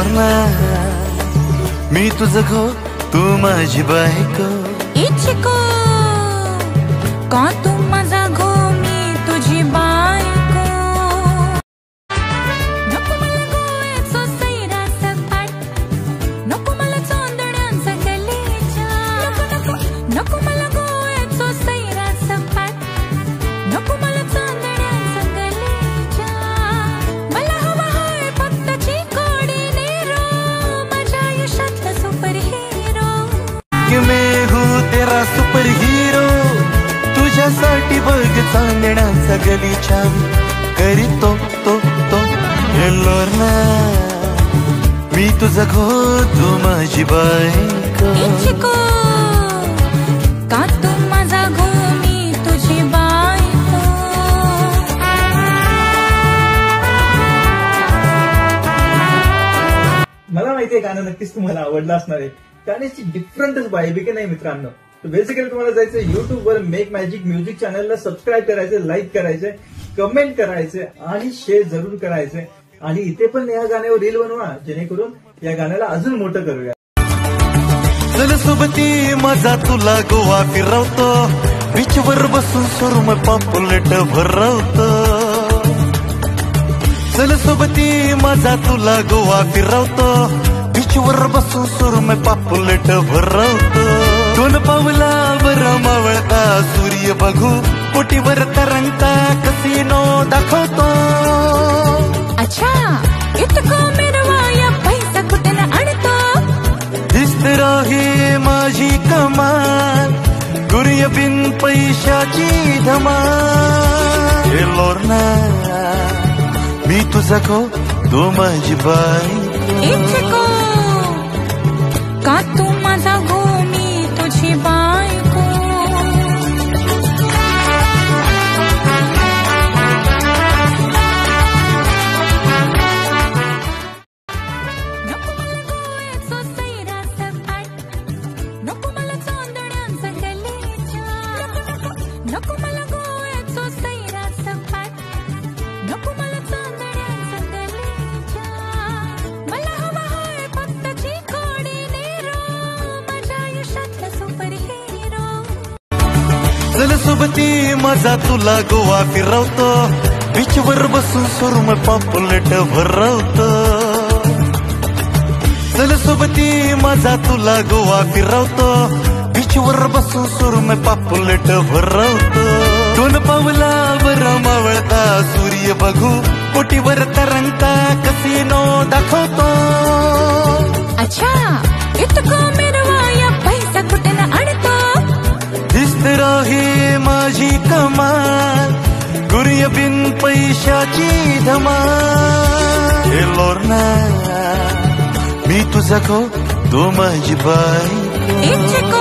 लोरना मी तुझं घो तू माझी बायको इच्छिको का तू माझा घो मी तुझी बायको नको मला गोव्याचो सैरा सपाट नको मला चोंदड्यांचा गलीचा नको मला गोव्याचो सैरा सपाट नको मला चोंदड्यांचा गलीचा मला हवा आहे फक्त चिकोडी नेरो माझ्या आयुष्यातला सुपर हिरो कि मैं हूँ तेरा सुपर हीरो तुझ्यासाठी बघ चांदण्याचा गलीचा करीतो तो हे लोरना मी तुझं घो तू माझी बायको इच्छिको का तू माझा घो मी तुझी बायको मला माहितीये गाणं नक्कीच तुम्हाला आवडलं असणार आहे. गाण्याची डिफरंटच वाइब आहे की नाही मित्रांनो. तर बेसिकली तुम्हाला जायचं युट्यूब वर मेक मॅजिक म्युझिक चॅनलला सबस्क्राईब करायचं, लाईक करायचं, कमेंट करायचं आणि शेअर जरूर करायचं. आणि इथे पण या गाण्यावर रील बनवा जेणेकरून या गाण्याला अजून मोठं करूया. चल सोबती माझा तुला गोवा फिरवतो बीचवर बसून सुरम पापुलेट भरवतो. चल सोबती माझा तुला गोवा फिरवतो बीचवर बसून सुरम पापुलेट भरवतो. दोन पावलावर मावळता सूर्य बघू पोटीवर तरंगता कसिनो दाखवतो. अच्छा इतकं मिरवाया पैसा कुठे ना आणतो दिसत राही माझी कमाल गुरिय बिन पैशाची धमाल. हे लोरना मी तुझा घो तू माझी बायको इच्छिको का तू माझा घो मी तुझी बायको नको मला गोव्याचो सैरा सपाट नको मला चोंदड्यांचा गलीचा नको मला गोव्याचो सैरा सपाट नको मला चोंदड्यांचा गलीचा मला हवा आहे फक्त चिकोडी नेरो माझ्या आयुष्यातला सुपर हिरो. चल सोबती माझा तुला गोवा फिरवतो बीचवर बसून सुरम पापुलेट भरवतो. चल सोबती माझा तुला गोवा फिरवतो बीचवर बसून सुरम पापुलेट भरवतो. दोन पावलावर मावळता सूर्य बघू पोटीवर तरंगता कसिनो दाखवतो. अच्छा इतकं मिरवाया पैसा कुठे ना आणतो दिसत राही माझी कमाल गुरिय बिन पैशाची धमाल. हे लोरना मी तुझा घो तू माझी बायको इच्छिको